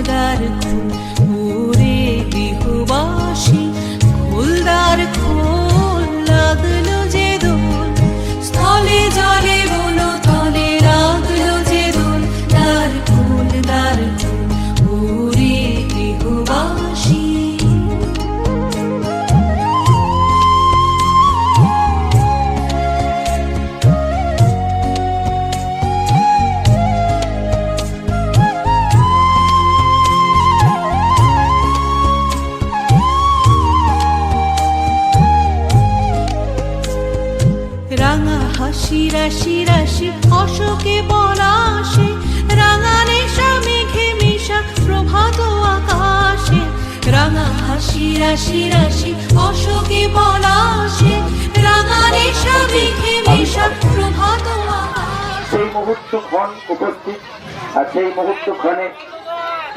দ্বার খোল ওরে গৃহবাসী, খোল দ্বার খোল, লাগলো যে দোল, স্থলে জলে বলো তলে লাগলো যে দোল, দ্বার খোল ওরে গৃহবাসী। রাঙা হাসি রাশি রাশি অশোকে পলাশে, রাঙা নেশা মেঘে মিশা প্রভাত আকাশে, রাঙা হাসি রাশি রাশি অশোকে পলাশে, রাঙা নেশা মেঘে মিশা প্রভাত আকাশে। সেই মুহূর্তক্ষণ উপস্থিত, আর সেই মুহূর্তক্ষণে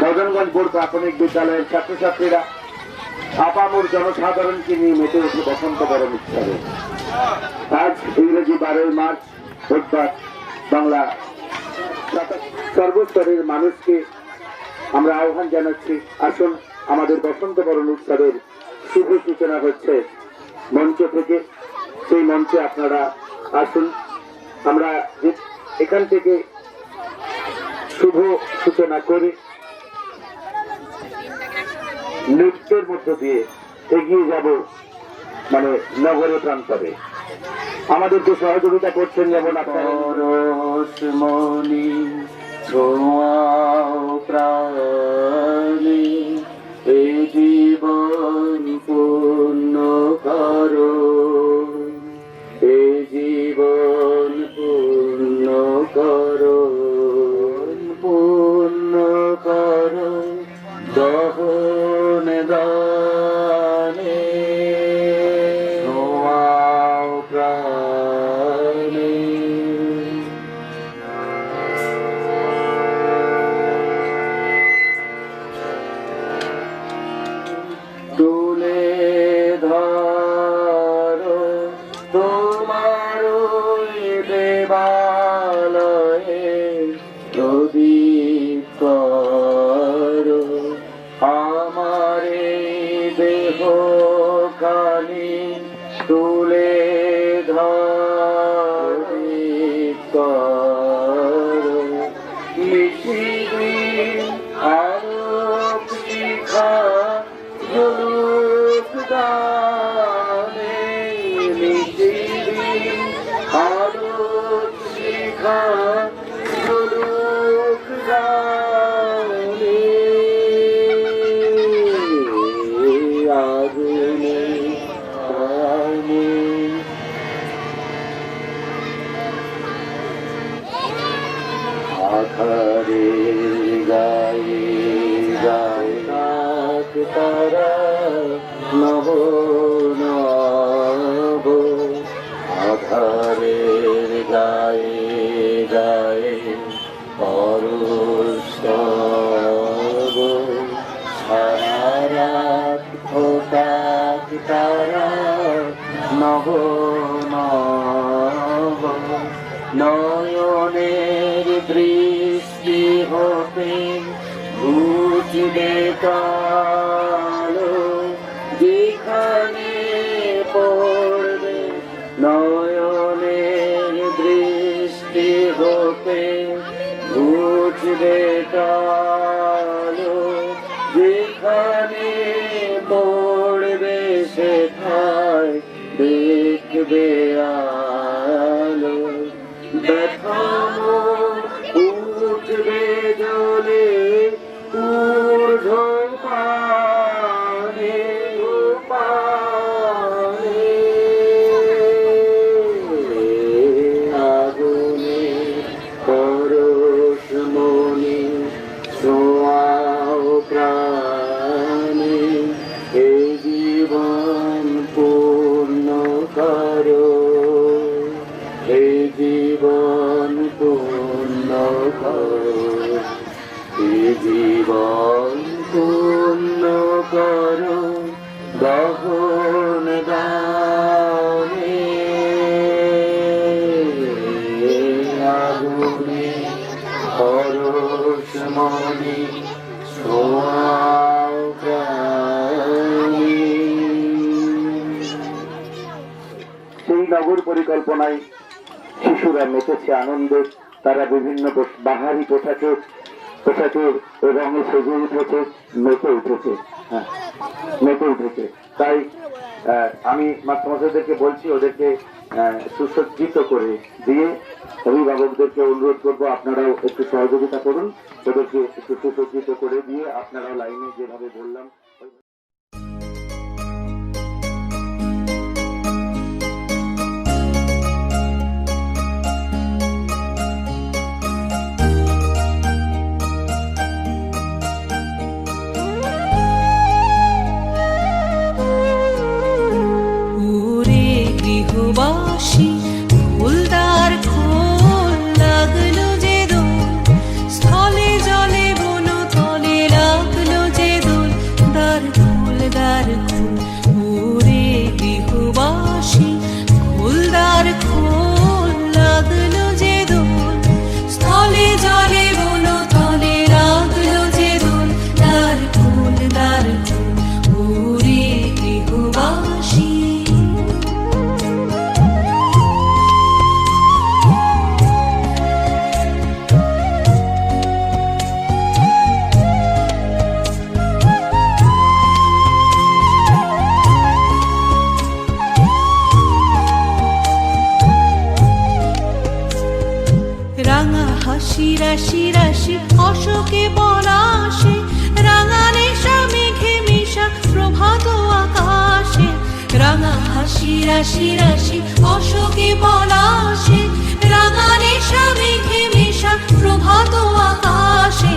মদনগঞ্জ বোর্ড প্রাথমিক বিদ্যালয়ের ছাত্রছাত্রীরা আপামর জনসাধারণকে নিয়ে মেতে ওঠে বসন্ত বরণ উৎসবে। আজ ইংরেজি 12 মার্চ বুধবার বাংলা সর্বস্তরের মানুষকে আমরা আহ্বান জানাচ্ছি, আসুন আমাদের বসন্ত বরণ উৎসবের শুভ সূচনা হচ্ছে মঞ্চ থেকে। সেই মঞ্চে আপনারা আসুন, আমরা এখান থেকে শুভ সূচনা করে নৃত্যের মধ্য দিয়ে এগিয়ে যাব মানে নগরের প্রান্তরে। আমাদেরকে সহযোগিতা করছেন যেমন মনি প্রাণী, এ জীবন পূর্ণ করো, এ জীবন পূর্ণ করো, পূর্ণ করো দহন দানে প্রাণে। তুলে ধরো তোমার দেবালয়ে, প্রদীপ করো আমারে দেহ খানি, তুলে ধরিত করো নিশিদিন আলোক শিখা জলুক দানে, নিশিদিন আলোক শিখা জলুক দানে, আগুনে প্রাণে। আধারে গায়ে গায়ে নাক তারা নব নব, আধারের গায়ে গায়ে পরশ তব, সারা রাত ফোটাক তারা নব নব, নয়নের দৃষ্টি হতে ঘুচবে কালো, যেখানে পড়বে নয়নের দৃষ্টি হতে ঘুচবে কালো, যেখানে পড়বে সেথায় দেখবে আলো, ব্যথম উঠবে জলে ঊর্ধ্ব পানে পানে, আগুনে পরশ মনি ছোঁয়াও প্রাণে, এই জীবন পূর্ণ করো, এই জীবন পূর্ণ করো, এই জীবন পূর্ণ করো দহন দানে, আগুনে পরশ মনি সেই নগর পরিকল্পনায় শিশুরা মেতেছে আনন্দে। তারা বিভিন্ন বাহারি পোশাকে রঙে সেজে উঠেছে, মেতে উঠেছে। তাই আমি মাস্টারমশাইদেরকে বলছি ওদেরকে সুসজ্জিত করে দিয়ে অভিভাবকদেরকে অনুরোধ করবো আপনারাও একটু সহযোগিতা করুন, ওদেরকে একটু সুসজ্জিত করে দিয়ে আপনারাও লাইনে যেভাবে বললাম। গৃহবাসী ফুলদার খোল লাগলো যে দোল, স্থলে জলে বন তলে লাগলো যে দোল, দ্বার খোল ওরে গৃহবাসী ফুলদার খোল লাগলো যে দোল, স্থলে জলে বন তলে লাগলো যে দোল, দ্বার খোল ওরে গৃহবাসী। রাঙা হাসি রাশি রাশি অশোকে পলাশে, রাঙা নেশা মেঘে মিশা প্রভাত আকাশে, রাঙা হাসি রাশি রাশি অশোকে পলাশে, রাঙা নেশা মেঘে মিশা প্রভাত আকাশে,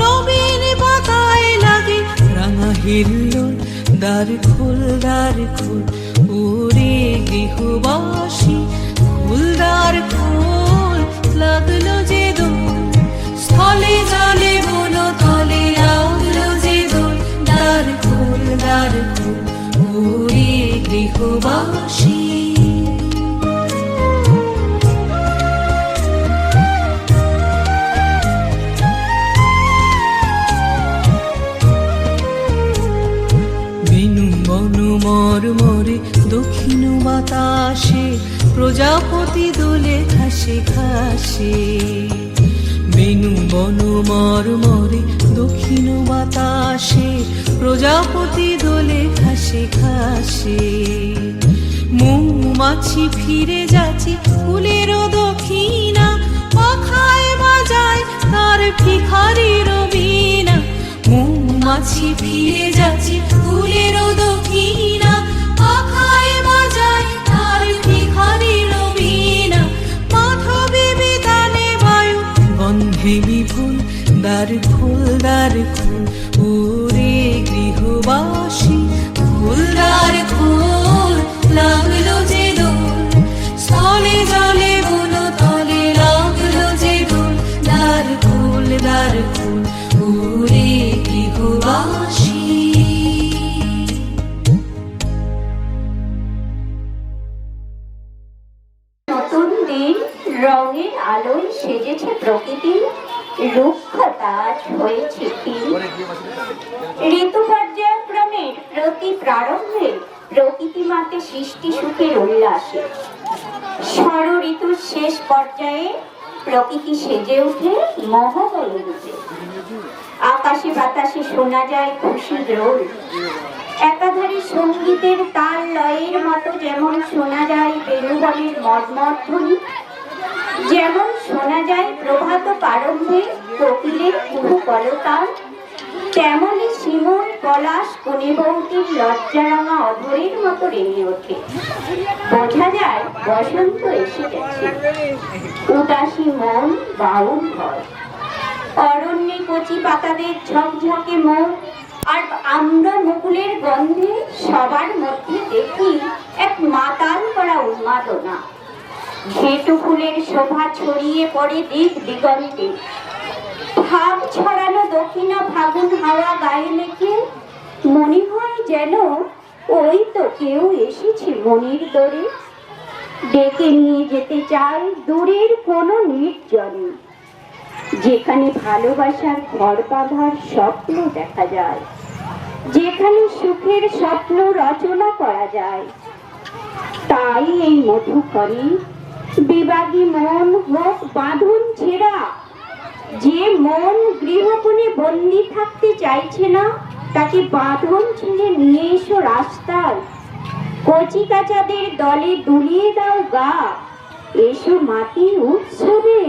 নবীন পাতায় লাগে রাঙা হিল্লোল, দ্বার খোল ওরে গৃহবাসী ফুলদার খোল লাগলো যে দোল, স্থলে জলে বন তলে লাগলো যে দোল, দ্বার খোল ওরে গৃহবাসী। বেনু বনু মরমরে দক্ষিণ বাতাসে, প্রজাপতি দোলে ঘাসে, বেনু বনু মরমরে দক্ষিণ বাতাসে, প্রজাপতি দোলে ঘাসে, মৌমাছি ফিরে যাচ্ছে ফুলেরও দক্ষিণা, পাখায় বাজায় তার ভিখারির বীণা, মৌমাছি ফিরে যাচ্ছে ফুলেরও দক্ষিণা, পাখায় বাজায় তার ভিখারির বীণা, মাধবী বিতানে বায়ু গন্ধে বিপুল, দ্বার খোল ওরে গৃহবাসী ফুলদার খোল লাগলো যে দোল, স্থলে জলে বন তলে লাগলো যে দোল, দ্বার খোল ওরে গৃহবাসী। নতুন দিন রঙের আলোয় সেজেছে প্রকৃতি, রুক্ষতাজ হয়েছে ঋতু পর্যায়ক্রমের প্রতি প্রারম্ভে প্রকৃতি মাতে সৃষ্টি সুখের উল্লাসে, ষড় ঋতুর শেষ পর্যায়ে প্রকৃতি সেজে ওঠে মহোদয় রূপে, আকাশে বাতাসে শোনা যায় খুশির রোল, একাধারে সঙ্গীতের তাল লয়ের মতো যেমন শোনা যায় বেণুবনের মর্মধ্বনি, যেমন শোনা যায় প্রভাত প্রারম্ভে কোকিলের কুহু কলতান, তেমনি শিমুল পলাশ কনেবৌটির লজ্জারাঙা অধরের মতো রেঙে ওঠে। বোঝা যায় বসন্ত এসে গেছে, উদাসী মন বাউল হয়, অরণ্যে কচি পাতাদের ঝকঝকে মুখ আর আমরা মুকুলের গন্ধে সবার মধ্যে দেখি এক মাতাল করা উন্মাদনা, ঘেটু ফুলের শোভা ছড়িয়ে পড়ে দিক দিগন্তে, ভাব ছড়ানো দক্ষিণা ফাগুন হাওয়া গায়ে মেখে, মনে হয় যেন ওই তো কেউ এসেছে মনির দরে, ডেকে নিয়ে যেতে চায় দূরের কোনো নির্জনে, যেখানে ভালোবাসার ঘর বাঁধার স্বপ্ন দেখা যায়, যেখানে সুখের স্বপ্ন রচনা করা যায়। তাই এই মধুকরী বিবাগী মন হোক বাঁধন ছেঁড়া। যে মন গৃহকোণে বন্দি থাকতে চাইছে না, তাকে বাঁধন ছেড়ে নিয়ে এসো রাস্তায়। কচি কাচাদের দলে দুলিয়ে দাও গা, এসো মাটির উৎসবে।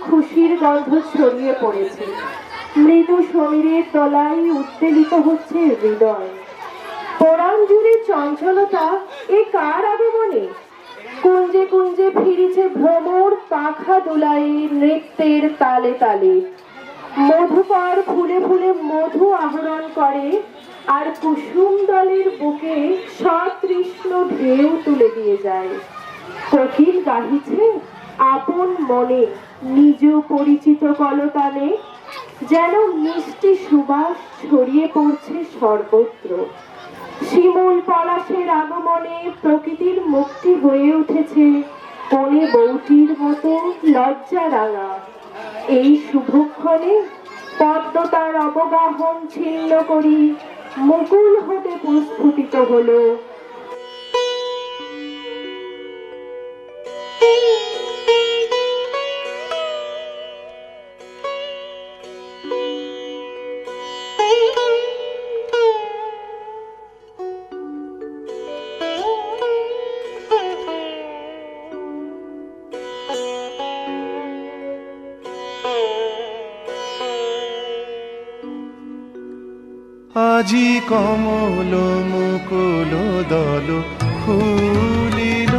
খুশির গন্ধ ছড়িয়ে পড়েছে, মৃদু সমীরের তলায় উত্তেলিত হচ্ছে হৃদয়। পরাণ জুড়ে চঞ্চলতা এ কার আগমনে? কুঞ্জে কুঞ্জে ফিরেছে ভ্রমর পাখা দোলায় নৃত্যের তালে তালে। মধুকর ফুলে ফুলে মধু আহরণ করে, আর কুসুম দলের বুকে সতৃষ্ণ ঢেউ তুলে দিয়ে যায়। কোকিল গাহিছে আপন মনে নিজ পরিচিত কলতানে, যেন মিষ্টি সুবাস ছড়িয়ে পড়ছে সর্বত্র। শিমুল পলাশের আগমনে প্রকৃতির মুক্তি হয়ে উঠেছে কোণে বৌটির মতো লজ্জা রাঙা। এই শুভক্ষণে পদ্ম তার অবগাহন ছিন্ন করি মুকুল হতে প্রস্ফুটিত হলো। আজি কমল মুকুল দল খুলিল,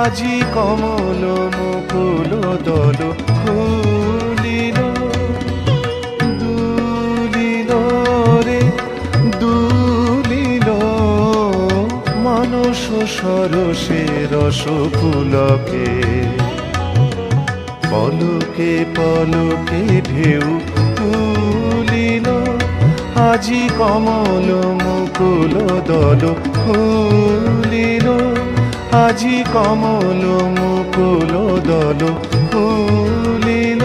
আজি কমল মুকুল দল খুলিল। দুলিল রে দুলিল মানস সরসে রস পুলকে, পলকে পলকে ঢেউ তুলিল। আজি কমল মুকুল দল খুলিল, আজি কমল মুকুল দল খুলিল।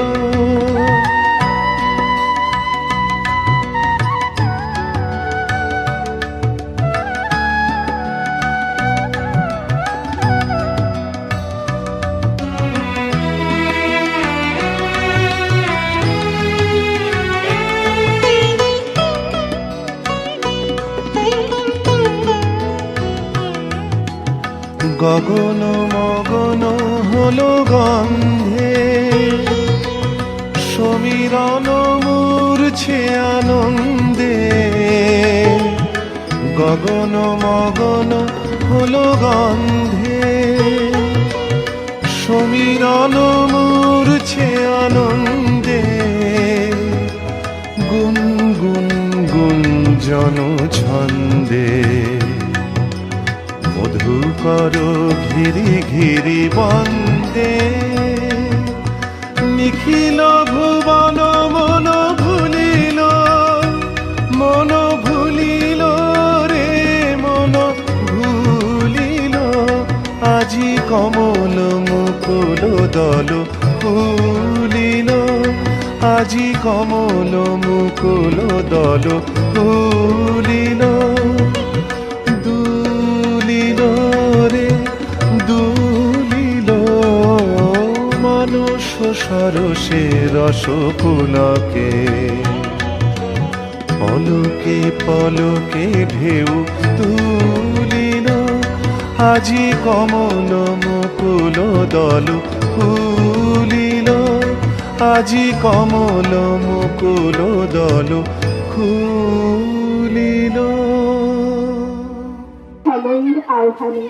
গগন মগন হলো গন্ধে, সমীরণ মূর্ছে আনন্দে। গগন মগন হলো গন্ধে, সমীরণ মূর্ছে আনন্দে। গুন গুন গুঞ্জন ছন্দে, মধুকর ঘিরি ঘিরি বন্দে। নিখিল ভুবন মন ভুলিল, মন ভুলিল রে মন ভুলিল। আজি কমল মুকুল দল ফুলিল, আজি কমল মুকুল দল ফুলিল। দুলিল রে সরসে রসপুলকে পলকে পলকে ঢেউ তুলিল আজি কমল মুকুল দল খুলিল আজি কমল মুকুল দল খুলিল। সময়ের আহ্বানে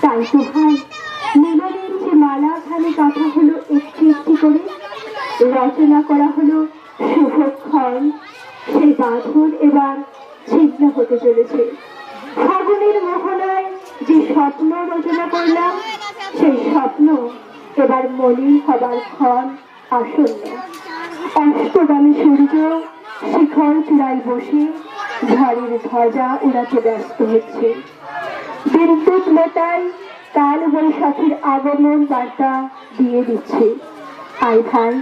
তাই তো ভাই মিলনের যে মালা খানে কথা হলো একটি একটি করে রচনা করা হলো শুভক্ষণ, সেই বাঁধন এবার ছিন্ন হতে চলেছে। ফাগুনের মোহনায় যে স্বপ্ন রচনা করলাম সেই স্বপ্ন এবার মলিন হবার ক্ষণ আসন্ন। অষ্টগামী সূর্য শিখর চূড়ায় বসে ঝড়ের ধ্বজা উড়াতে ব্যস্ত হচ্ছে। বিদ্যুৎ লতায় কাল বৈশাখীর আগমন বার্তা দিয়ে দিচ্ছে। আয় ভাই,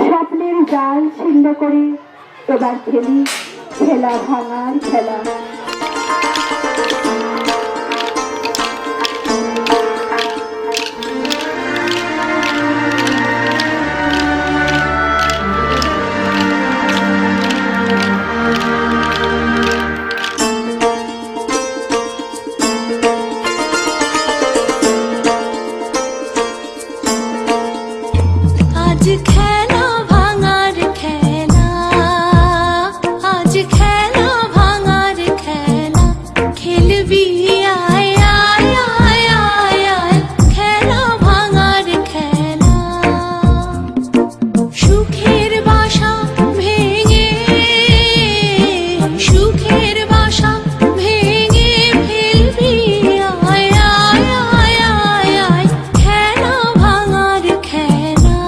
স্বপ্নের জাল ছিন্ন করে এবার খেলি খেলা ভাঙার খেলা। আজ খেলা ভাঙার খেলা, আজ খেলা ভাঙার খেলা, খেলবি আয় আয় আয় আয় আয়, খেলা ভাঙার খেলা। সুখের বাসা ভেঙে, সুখের বাসা ভেঙে ফেলবি আয় আয় আয় আয় আয়, খেলা ভাঙার খেলা।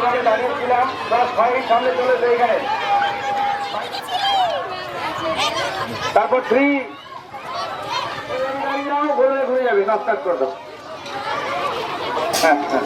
যেভাবে দাঁড়িয়েছিলাম প্লাস 5 সামনে চলেছে এখানে। তারপর 3 ঘুরে ঘুরে যাবে, নাস্তা করে দাও। হ্যাঁ হ্যাঁ